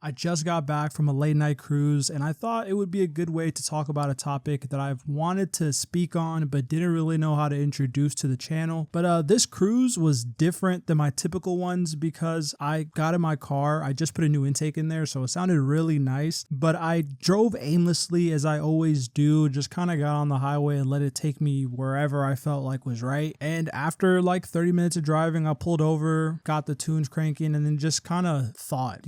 I just got back from a late night cruise and I thought it would be a good way to talk about a topic that I've wanted to speak on but didn't really know how to introduce to the channel. But this cruise was different than my typical ones because I got in my car, I just put a new intake in there, so it sounded really nice, but I drove aimlessly as I always do, just kind of got on the highway and let it take me wherever I felt like was right. And after like 30 minutes of driving, I pulled over, got the tunes cranking, and then just kind of thought,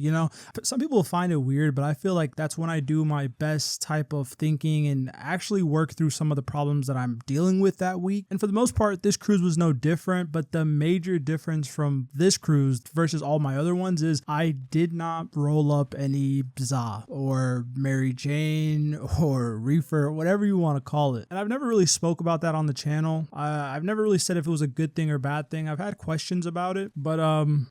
some people find it weird, but I feel like that's when I do my best type of thinking and actually work through some of the problems that I'm dealing with that week. And for the most part, this cruise was no different, but the major difference from this cruise versus all my other ones is I did not roll up any Bza or Mary Jane or Reefer, whatever you want to call it. And I've never really spoke about that on the channel. I've never really said if it was a good thing or bad thing. I've had questions about it, but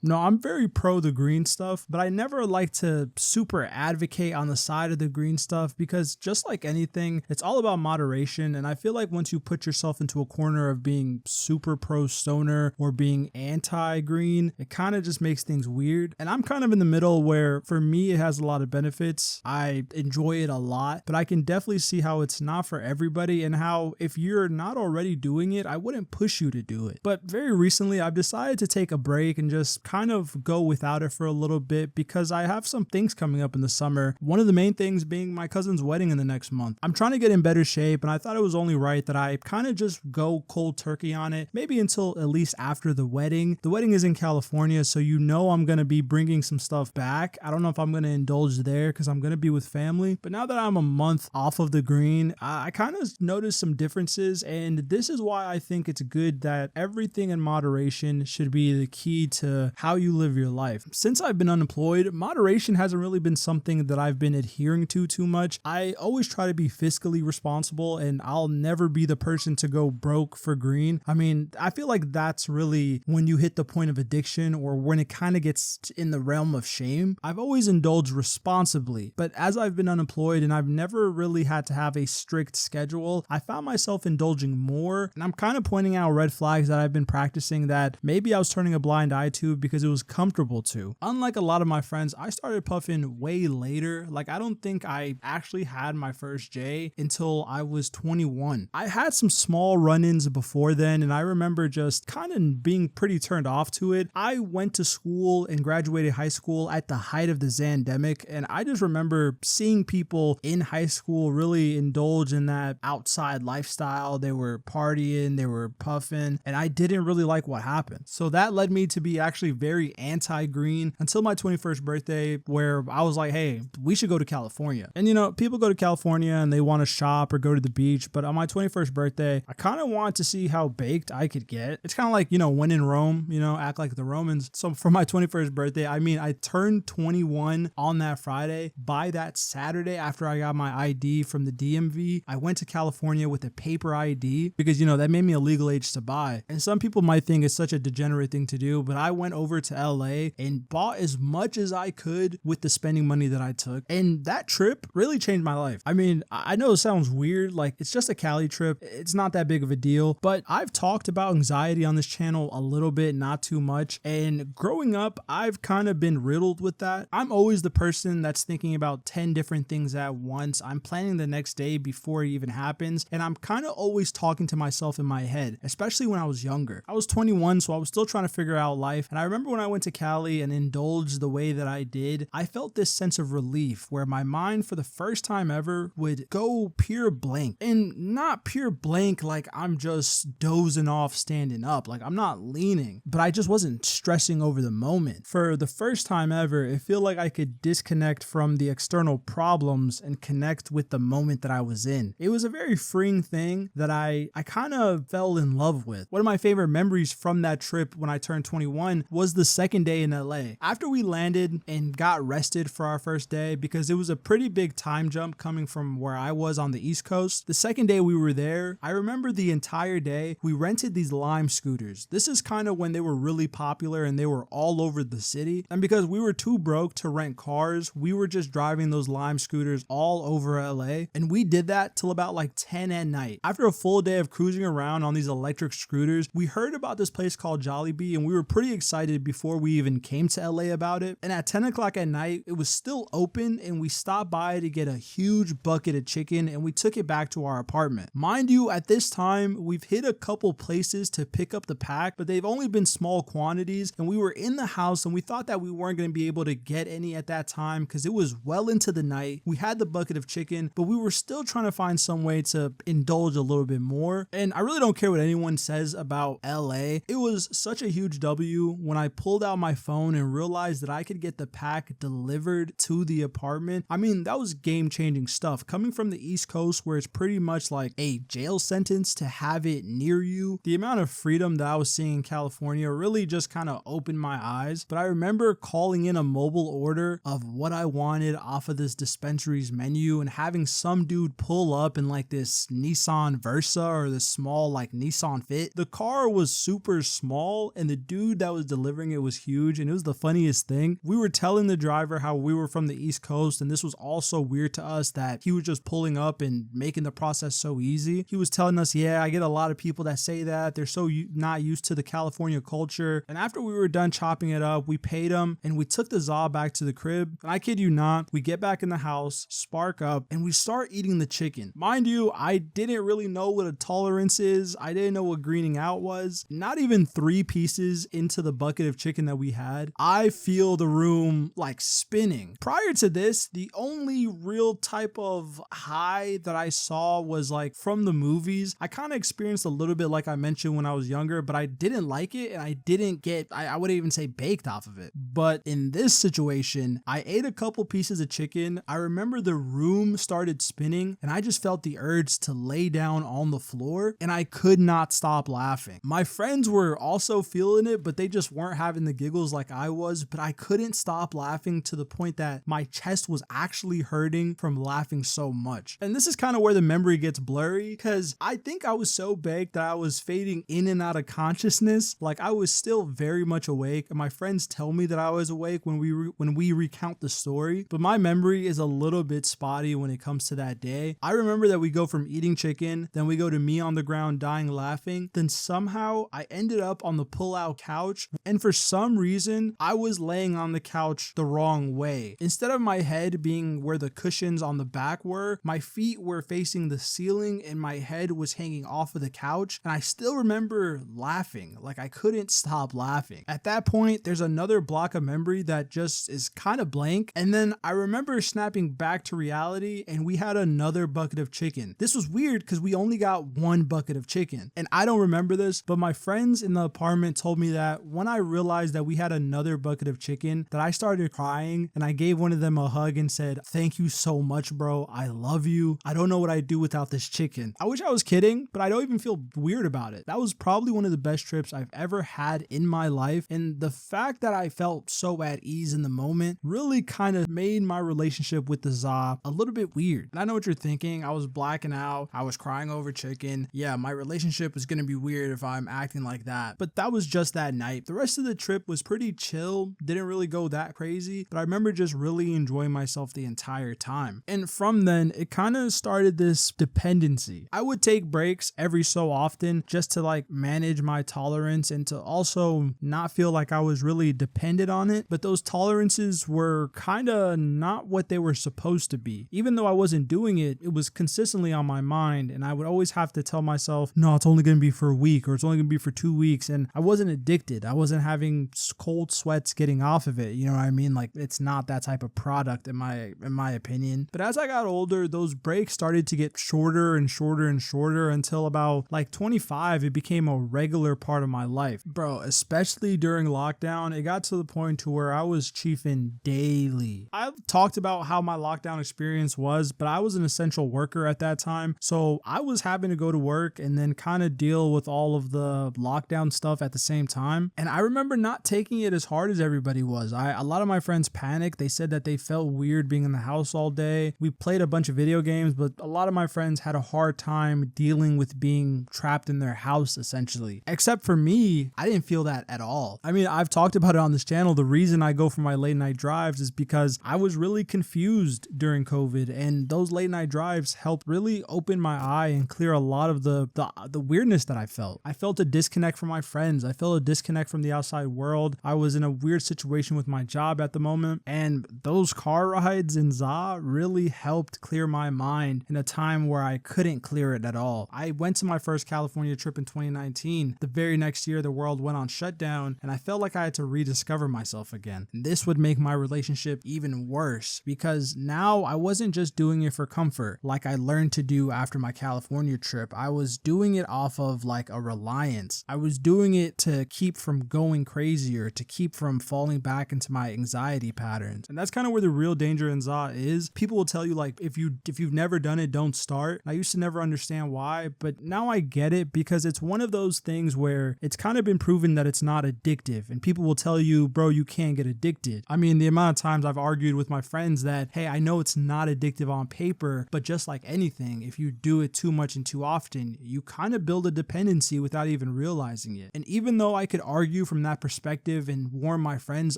no, I'm very pro the green stuff, but I never like to super advocate on the side of the green stuff because just like anything, it's all about moderation. And I feel like once you put yourself into a corner of being super pro stoner or being anti-green, it kind of just makes things weird. And I'm kind of in the middle where for me, it has a lot of benefits. I enjoy it a lot, but I can definitely see how it's not for everybody and how if you're not already doing it, I wouldn't push you to do it. But very recently, I've decided to take a break and just kind of go without it for a little bit because I have some things coming up in the summer. One of the main things being my cousin's wedding in the next month. I'm trying to get in better shape and I thought it was only right that I kind of just go cold turkey on it, maybe until at least after the wedding. The wedding is in California, so I'm going to be bringing some stuff back. I don't know if I'm going to indulge there because I'm going to be with family, but now that I'm a month off of the green, I kind of noticed some differences, and this is why I think it's good that everything in moderation should be the key to how you live your life. Since I've been unemployed, moderation hasn't really been something that I've been adhering to too much. I always try to be fiscally responsible and I'll never be the person to go broke for green. I mean, I feel like that's really when you hit the point of addiction or when it kind of gets in the realm of shame. I've always indulged responsibly, but as I've been unemployed and I've never really had to have a strict schedule, I found myself indulging more, and I'm kind of pointing out red flags that I've been practicing that maybe I was turning a blind eye to because it was comfortable to. Unlike a lot of my friends, I started puffing way later. Like, I don't think I actually had my first J until I was 21. I had some small run-ins before then, and I remember just kind of being pretty turned off to it. I went to school and graduated high school at the height of the Zandemic, and I just remember seeing people in high school really indulge in that outside lifestyle. They were partying, they were puffing, and I didn't really like what happened. So that led me to be actually very anti-green until my 21st birthday, where I was like, hey, we should go to California. And people go to California and they want to shop or go to the beach, but on my 21st birthday, I kind of wanted to see how baked I could get. It's kind of like, when in Rome, act like the Romans. So for my 21st birthday, I turned 21 on that Friday. By that Saturday, after I got my ID from the DMV, I went to California with a paper ID because, that made me a legal age to buy. And some people might think it's such a degenerate thing to do, but I went over to LA and bought as much as I could with the spending money that I took. And that trip really changed my life. I know it sounds weird, like it's just a Cali trip. It's not that big of a deal, but I've talked about anxiety on this channel a little bit, not too much. And growing up, I've kind of been riddled with that. I'm always the person that's thinking about 10 different things at once. I'm planning the next day before it even happens. And I'm kind of always talking to myself in my head, especially when I was younger. I was 21, so I was still trying to figure out life. And I remember when I went to Cali and indulged the way that I did, I felt this sense of relief where my mind for the first time ever would go pure blank, and not pure blank like I'm just dozing off standing up, like I'm not leaning, but I just wasn't stressing over the moment. For the first time ever, it felt like I could disconnect from the external problems and connect with the moment that I was in. It was a very freeing thing that I kind of fell in love with. One of my favorite memories from that trip when I turned 21 was the second day in LA. After we landed and got rested for our first day, because it was a pretty big time jump coming from where I was on the East Coast, the second day we were there, I remember the entire day we rented these Lime scooters. This is kind of when they were really popular and they were all over the city. And because we were too broke to rent cars, we were just driving those Lime scooters all over LA. And we did that till about like 10 at night. After a full day of cruising around on these electric scooters, we heard about this place called Jollibee and we were pretty excited before we even came to LA about it. And at 10 o'clock at night, it was still open and we stopped by to get a huge bucket of chicken and we took it back to our apartment. Mind you, at this time, we've hit a couple places to pick up the pack, but they've only been small quantities and we were in the house and we thought that we weren't going to be able to get any at that time because it was well into the night. We had the bucket of chicken, but we were still trying to find some way to indulge a little bit more. And I really don't care what anyone says about LA. It was such a huge W when I pulled out my phone and realized that I could get the pack delivered to the apartment. I mean, that was game-changing stuff. Coming from the East Coast where it's pretty much like a jail sentence to have it near you, the amount of freedom that I was seeing in California really just kind of opened my eyes. But I remember calling in a mobile order of what I wanted off of this dispensary's menu and having some dude pull up in like this Nissan Versa or this small like Nissan Fit. The car was super small and the dude that was delivering it was huge, and it was the funniest thing. We were telling the driver how we were from the East Coast and this was also weird to us that he was just pulling up and making the process so easy. He was telling us, yeah, I get a lot of people that say that they're so not used to the California culture. And after we were done chopping it up, we paid him and we took the za back to the crib. And I kid you not, we get back in the house, spark up, and we start eating the chicken. Mind you, I didn't really know what a tolerance is. I didn't know what greening out was. Not even 3 pieces into the bucket of chicken that we had, I feel the room like spinning. Prior to this, the only real type of high that I saw was like from the movies. I kind of experienced a little bit like I mentioned when I was younger, but I didn't like it and I didn't get, I wouldn't even say baked off of it. But in this situation, I ate a couple pieces of chicken. I remember the room started spinning and I just felt the urge to lay down on the floor and I could not stop laughing. My friends were also feeling it, but they just weren't having the giggles like I was, but I couldn't stop laughing to the point that my chest was actually hurting from laughing so much. And this is kind of where the memory gets blurry because I think I was so baked that I was fading in and out of consciousness. Like I was still very much awake and my friends tell me that I was awake when we recount the story, but my memory is a little bit spotty when it comes to that day. I remember that we go from eating chicken, then we go to me on the ground dying laughing, then somehow I ended up on the pull-out couch and for some reason I was laying on the couch the wrong way. Instead of my head being where the cushions on the back were, my feet were facing the ceiling and my head was hanging off of the couch, and I still remember laughing. Like I couldn't stop laughing. At that point, there's another block of memory that just is kind of blank, and then I remember snapping back to reality and we had another bucket of chicken. This was weird because we only got 1 bucket of chicken, and I don't remember this, but my friends in the apartment told me that when I realized that we had another bucket of chicken, that I started crying and I gave one of them a hug and said, "Thank you so much, bro. I love you. I don't know what I'd do without this chicken." I wish I was kidding, but I don't even feel weird about it. That was probably one of the best trips I've ever had in my life, and the fact that I felt so at ease in the moment really kind of made my relationship with the za a little bit weird. And I know what you're thinking. I was blacking out. I was crying over chicken. Yeah, my relationship is going to be weird if I'm acting like that. But that was just that night. The rest of the trip was pretty chill. Didn't really go that crazy, but I remember just really enjoying myself the entire time. And from then, it kind of started this dependency. I would take breaks every so often just to like manage my tolerance and to also not feel like I was really dependent on it. But those tolerances were kind of not what they were supposed to be. Even though I wasn't doing it, it was consistently on my mind, and I would always have to tell myself, no, it's only going to be for a week, or it's only going to be for 2 weeks. And I wasn't addicted. I wasn't having cold sweats getting off of it. You know what I mean? Like it's not that type of product in my opinion. But as I got older, those breaks started to get shorter and shorter and shorter until about like 25, it became a regular part of my life. Bro, especially during lockdown, it got to the point to where I was chiefing daily. I've talked about how my lockdown experience was, but I was an essential worker at that time. So I was having to go to work and then kind of deal with all of the lockdown stuff at the same time. And I remember not taking it as hard as everybody was. A lot of my friends panicked. They said that they felt weird being in the house all day. We played a bunch of video games, but a lot of my friends had a hard time dealing with being trapped in their house essentially. Except for me, I didn't feel that at all. I mean, I've talked about it on this channel. The reason I go for my late night drives is because I was really confused during COVID, and those late night drives helped really open my eye and clear a lot of the weirdness that I felt. I felt a disconnect from my friends. I felt a disconnect from the outside world. I was in a weird situation with my job at the the moment. And those car rides in ZA really helped clear my mind in a time where I couldn't clear it at all. I went to my first California trip in 2019. The very next year, the world went on shutdown, and I felt like I had to rediscover myself again. And this would make my relationship even worse because now I wasn't just doing it for comfort like I learned to do after my California trip. I was doing it off of like a reliance. I was doing it to keep from going crazier, to keep from falling back into my anxiety patterns. And that's kind of where the real danger in ZA is. People will tell you like, if you've never done it, don't start. I used to never understand why, but now I get it because it's one of those things where it's kind of been proven that it's not addictive. And people will tell you, bro, you can't get addicted. I mean, the amount of times I've argued with my friends that, hey, I know it's not addictive on paper, but just like anything, if you do it too much and too often, you kind of build a dependency without even realizing it. And even though I could argue from that perspective and warn my friends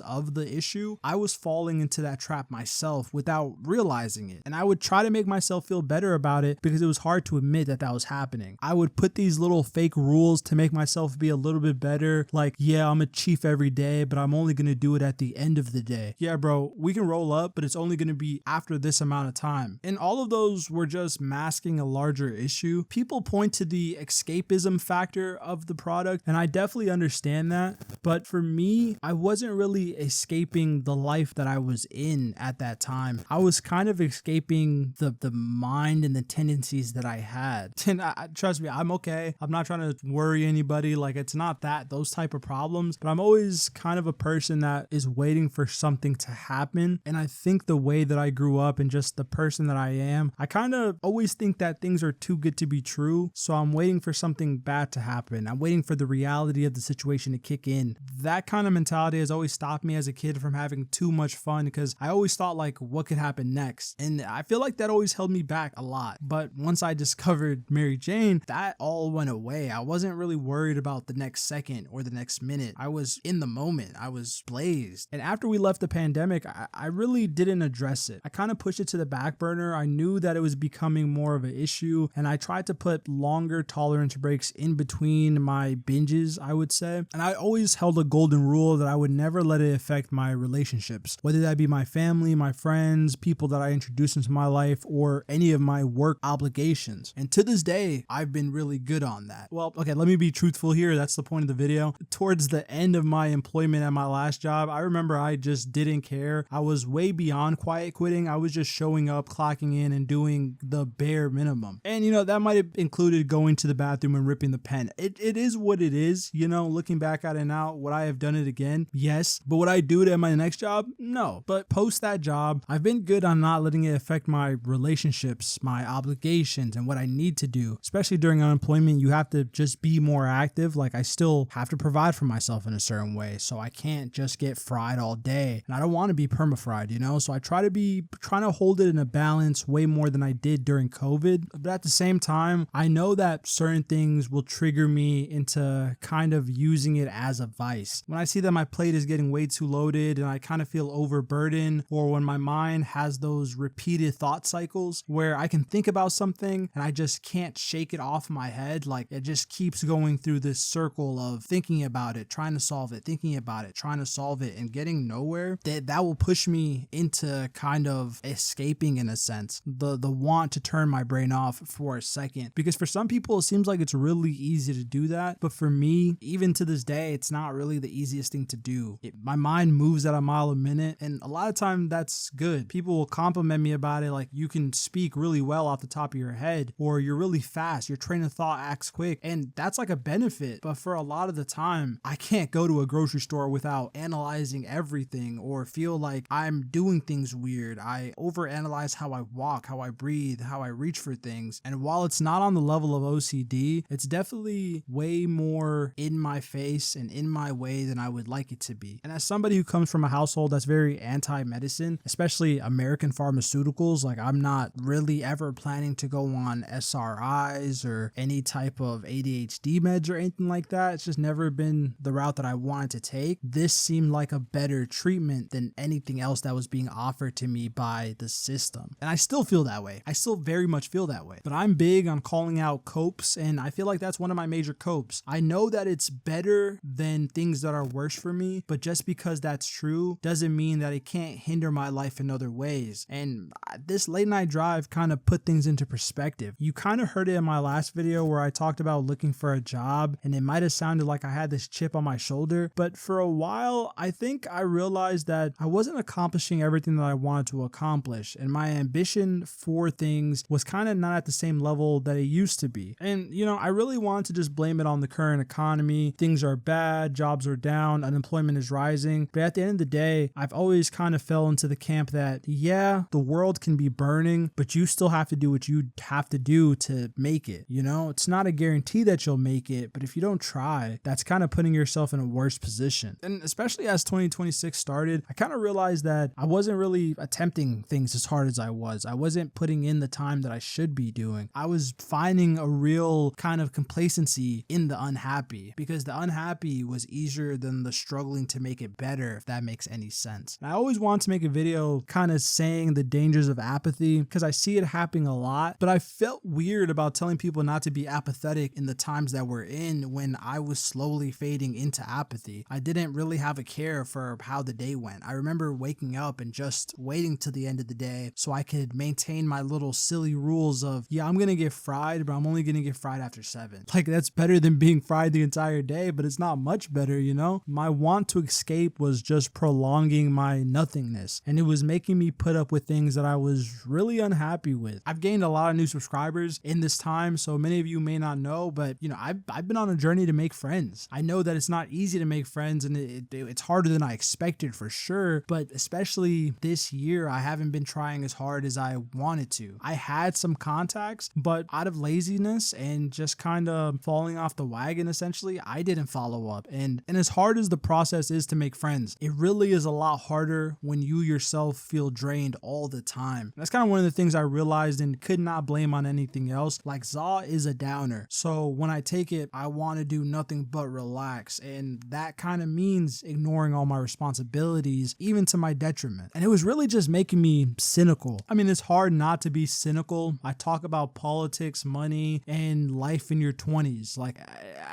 of the issue, I was falling into that trap myself without realizing it. And I would try to make myself feel better about it because it was hard to admit that that was happening. I would put these little fake rules to make myself be a little bit better. Like, yeah, I'm a chief every day, but I'm only going to do it at the end of the day. Yeah, bro, we can roll up, but it's only going to be after this amount of time. And all of those were just masking a larger issue. People point to the escapism factor of the product, and I definitely understand that. But for me, I wasn't really escaping the life that I was in at that time. I was kind of escaping the mind and the tendencies that I had. And trust me, I'm okay. I'm not trying to worry anybody. Like, it's not those type of problems, but I'm always kind of a person that is waiting for something to happen. And I think the way that I grew up and just the person that I am, I kind of always think that things are too good to be true. So I'm waiting for something bad to happen. I'm waiting for the reality of the situation to kick in. That kind of mentality has always stopped me as a kid from having too much fun because I always thought like, what could happen next? And I feel like that always held me back a lot. But once I discovered Mary Jane, that all went away. I wasn't really worried about the next second or the next minute. I was in the moment. I was blazed. And after we left the pandemic, I really didn't address it. I kind of pushed it to the back burner. I knew that it was becoming more of an issue, and I tried to put longer tolerance breaks in between my binges, I would say. And I always held a golden rule that I would never let it affect my relationships, whether that be my family, my friends, people that I introduced into my life, or any of my work obligations. And to this day, I've been really good on that. Well, okay, let me be truthful here. That's the point of the video. Towards the end of my employment at my last job, I remember I just didn't care. I was way beyond quiet quitting. I was just showing up, clocking in, and doing the bare minimum. And that might have included going to the bathroom and ripping the pen. It is what it is, looking back at it now. Would I have done it again? Yes. But would I do it at my next job? No. But post that job, I've been good on not letting it affect my relationships, my obligations, and what I need to do. Especially during unemployment, you have to just be more active. Like, I still have to provide for myself in a certain way. So I can't just get fried all day. And I don't want to be perma-fried, So I trying to hold it in a balance way more than I did during COVID. But at the same time, I know that certain things will trigger me into kind of using it as a vice. When I see that my plate is getting way too loaded and I kind of feel overburdened, or when my mind has those repeated thought cycles where I can think about something and I just can't shake it off my head, like it just keeps going through this circle of thinking about it, trying to solve it, thinking about it, trying to solve it, and getting nowhere, that will push me into kind of escaping, in a sense, the want to turn my brain off for a second. Because for some people, it seems like it's really easy to do that. But for me, even to this day, it's not really the easiest thing to do. My mind moves at a mile a minute, and a lot of time that's good. People will compliment me about it, like, you can speak really well off the top of your head, or you're really fast, your train of thought acts quick, and that's like a benefit. But for a lot of the time, I can't go to a grocery store without analyzing everything or feel like I'm doing things weird. I overanalyze how I walk, how I breathe, how I reach for things. And while it's not on the level of OCD, it's definitely way more in my face and in my way than I would like it to be. And as somebody who comes from a household that's very anti-medicine, especially American pharmaceuticals, like, I'm not really ever planning to go on SRIs or any type of ADHD meds or anything like that. It's just never been the route that I wanted to take. This seemed like a better treatment than anything else that was being offered to me by the system. And I still feel that way. I still very much feel that way. But I'm big on calling out copes, and I feel like that's one of my major copes. I know that it's better than things that are worse for me, but just because that's true do doesn't mean that it can't hinder my life in other ways. And this late night drive kind of put things into perspective. You kind of heard it in my last video where I talked about looking for a job, and it might have sounded like I had this chip on my shoulder, but for a while, I think I realized that I wasn't accomplishing everything that I wanted to accomplish, and my ambition for things was kind of not at the same level that it used to be. And I really wanted to just blame it on the current economy. Things are bad, jobs are down, unemployment is rising. But at the end of the day, I've always kind of fell into the camp that, yeah, the world can be burning, but you still have to do what you have to do to make it. It's not a guarantee that you'll make it, but if you don't try, that's kind of putting yourself in a worse position. And especially as 2026 started, I kind of realized that I wasn't really attempting things as hard as I was. I wasn't putting in the time that I should be doing. I was finding a real kind of complacency in the unhappy, because the unhappy was easier than the struggling to make it better, if that makes any sense. And I always want to make a video kind of saying the dangers of apathy, because I see it happening a lot, but I felt weird about telling people not to be apathetic in the times that we're in when I was slowly fading into apathy. I didn't really have a care for how the day went. I remember waking up and just waiting till the end of the day so I could maintain my little silly rules of, yeah, I'm gonna get fried, but I'm only gonna get fried after 7. Like, that's better than being fried the entire day, but it's not much better, My want to escape was just prolonging my nothingness, and it was making me put up with things that I was really unhappy with. I've gained a lot of new subscribers in this time, so many of you may not know, but I've been on a journey to make friends. I know that it's not easy to make friends, and it's harder than I expected for sure, but especially this year, I haven't been trying as hard as I wanted to. I had some contacts, but out of laziness and just kind of falling off the wagon, essentially, I didn't follow up. And as hard as the process is to make friends, it really is a lot harder when you yourself feel drained all the time. That's kind of one of the things I realized and could not blame on anything else. Like, Zaw is a downer, so when I take it, I want to do nothing but relax, and that kind of means ignoring all my responsibilities, even to my detriment. And it was really just making me cynical. I mean, it's hard not to be cynical. I talk about politics, money, and life in your 20s. Like,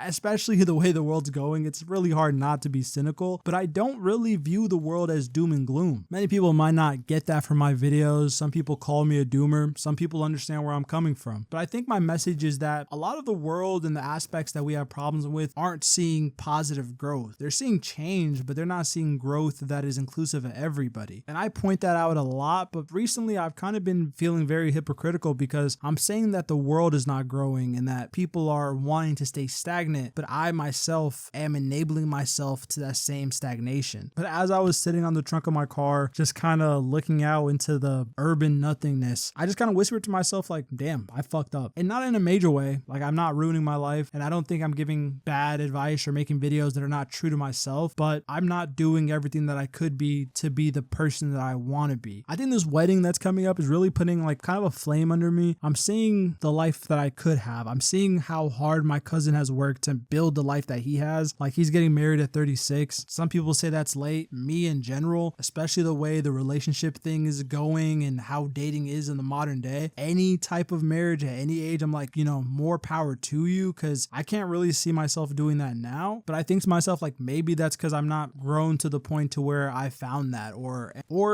especially the way the world's going, it's really hard not to be cynical, but I don't really view the world as doom and gloom. Many people might not get that from my videos. Some people call me a doomer. Some people understand where I'm coming from. But I think my message is that a lot of the world and the aspects that we have problems with aren't seeing positive growth. They're seeing change, but they're not seeing growth that is inclusive of everybody. And I point that out a lot, but recently I've kind of been feeling very hypocritical because I'm saying that the world is not growing and that people are wanting to stay stagnant, but I myself am enabling myself to that same stagnation. But as I was sitting on the trunk of my car, just kind of looking out into the urban nothingness, I just kind of whispered to myself like, damn, I fucked up. And not in a major way. Like, I'm not ruining my life, and I don't think I'm giving bad advice or making videos that are not true to myself, but I'm not doing everything that I could be to be the person that I want to be. I think this wedding that's coming up is really putting like kind of a flame under me. I'm seeing the life that I could have. I'm seeing how hard my cousin has worked to build the life that he has. Like, he's getting married at 36. Some people say that's late. Me in general, especially the way the relationship thing is going and how dating is in the modern day, any type of marriage at any age, I'm like, more power to you, because I can't really see myself doing that now. But I think to myself, like, maybe that's because I'm not grown to the point to where I found that, or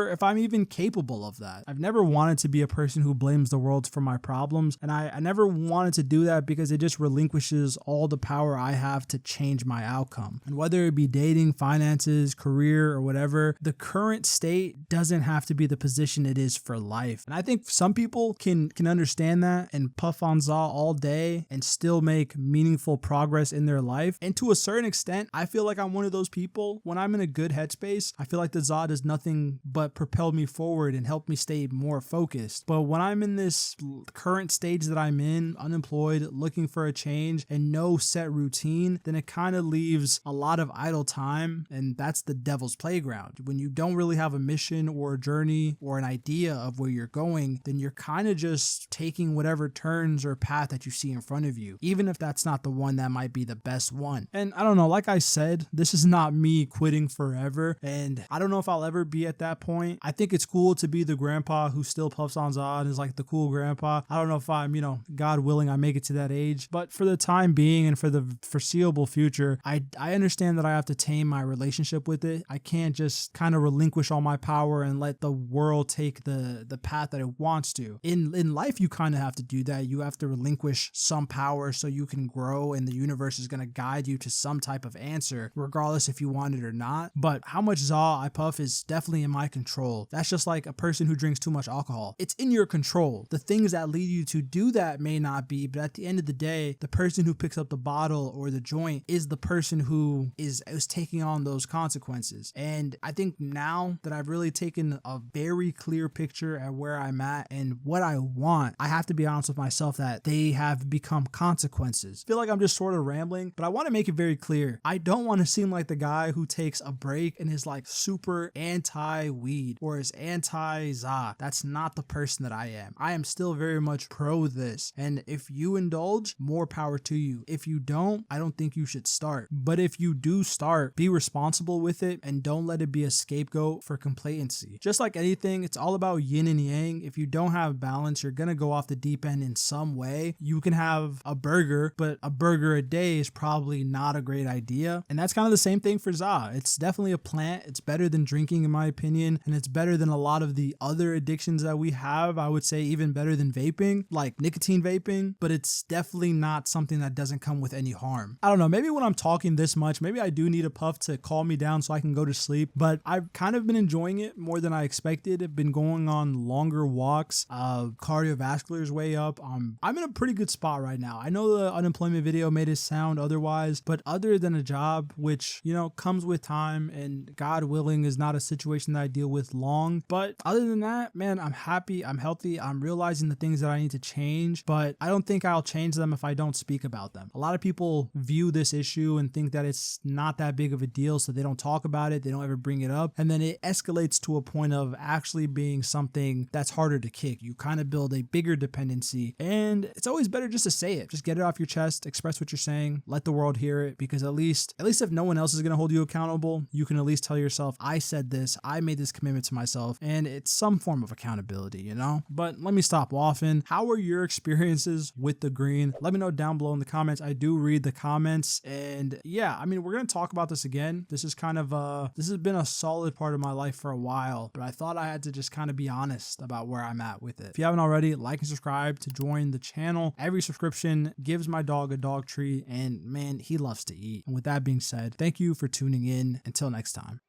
if I'm even capable of that. I've never wanted to be a person who blames the world for my problems, and I never wanted to do that because it just relinquishes all the power I have to change my outcome. And whether it be dating, finances, career, or whatever, the current state doesn't have to be the position it is for life. And I think some people can understand that and puff on Zaw all day and still make meaningful progress in their life. And to a certain extent, I feel like I'm one of those people. When I'm in a good headspace, I feel like the Zaw does nothing but propel me forward and help me stay more focused. But when I'm in this current stage that I'm in, unemployed, looking for a change, and no set routine, then it kind of leaves a lot of idle time, and that's the devil's playground. When you don't really have a mission or a journey or an idea of where you're going, then you're kind of just taking whatever turns or path that you see in front of you, even if that's not the one that might be the best one. And I don't know, like I said, this is not me quitting forever, and I don't know if I'll ever be at that point. I think it's cool to be the grandpa who still puffs on Zaw and is like the cool grandpa. I don't know if I'm, God willing, I make it to that age, but for the time being and for the foreseeable future, I understand that I have to tame my relationship with it. I can't can't just kind of relinquish all my power and let the world take the path that it wants to. In life, you kind of have to do that. You have to relinquish some power so you can grow, and the universe is going to guide you to some type of answer, regardless if you want it or not. But how much za I puff is definitely in my control. That's just like a person who drinks too much alcohol. It's in your control. The things that lead you to do that may not be, but at the end of the day, the person who picks up the bottle or the joint is the person who is taking on those consequences. And I think now that I've really taken a very clear picture at where I'm at and what I want, I have to be honest with myself that they have become consequences. I feel like I'm just sort of rambling, but I want to make it very clear. I don't want to seem like the guy who takes a break and is like super anti-weed or is anti-za. That's not the person that I am. I am still very much pro this. And if you indulge, more power to you. If you don't, I don't think you should start. But if you do start, be responsible with it and don't let it be a scapegoat for complacency. Just like anything, it's all about yin and yang. If you don't have balance, you're going to go off the deep end in some way. You can have a burger, but a burger a day is probably not a great idea. And that's kind of the same thing for za. It's definitely a plant. It's better than drinking, in my opinion. And it's better than a lot of the other addictions that we have. I would say even better than vaping, like nicotine vaping, but it's definitely not something that doesn't come with any harm. I don't know, maybe when I'm talking this much, maybe I do need a puff to calm me down so I can go to sleep, but I've kind of been enjoying it more than I expected. I've been going on longer walks, cardiovascular is way up. I'm in a pretty good spot right now. I know the unemployment video made it sound otherwise, but other than a job, which, you know, comes with time and God willing is not a situation that I deal with long, but other than that, man, I'm happy, I'm healthy, I'm realizing the things that I need to change, but I don't think I'll change them if I don't speak about them. A lot of people view this issue and think that it's not that big of a deal, so they don't talk about it, they don't ever bring it up, and then it escalates to a point of actually being something that's harder to kick. You kind of build a bigger dependency, and it's always better just to say it. Just get it off your chest, express what you're saying, let the world hear it, because at least if no one else is going to hold you accountable, you can at least tell yourself, I said this, I made this commitment to myself, and it's some form of accountability, you know? But let me stop waffling. How are your experiences with the green? Let me know down below in the comments. I do read the comments, and yeah, I mean, we're going to talk about this again. This is kind of this has been a solid part of my life for a while, but I thought I had to just kind of be honest about where I'm at with it. If you haven't already, like and subscribe to join the channel. Every subscription gives my dog a dog treat, and man, he loves to eat. And with that being said, thank you for tuning in. Until next time.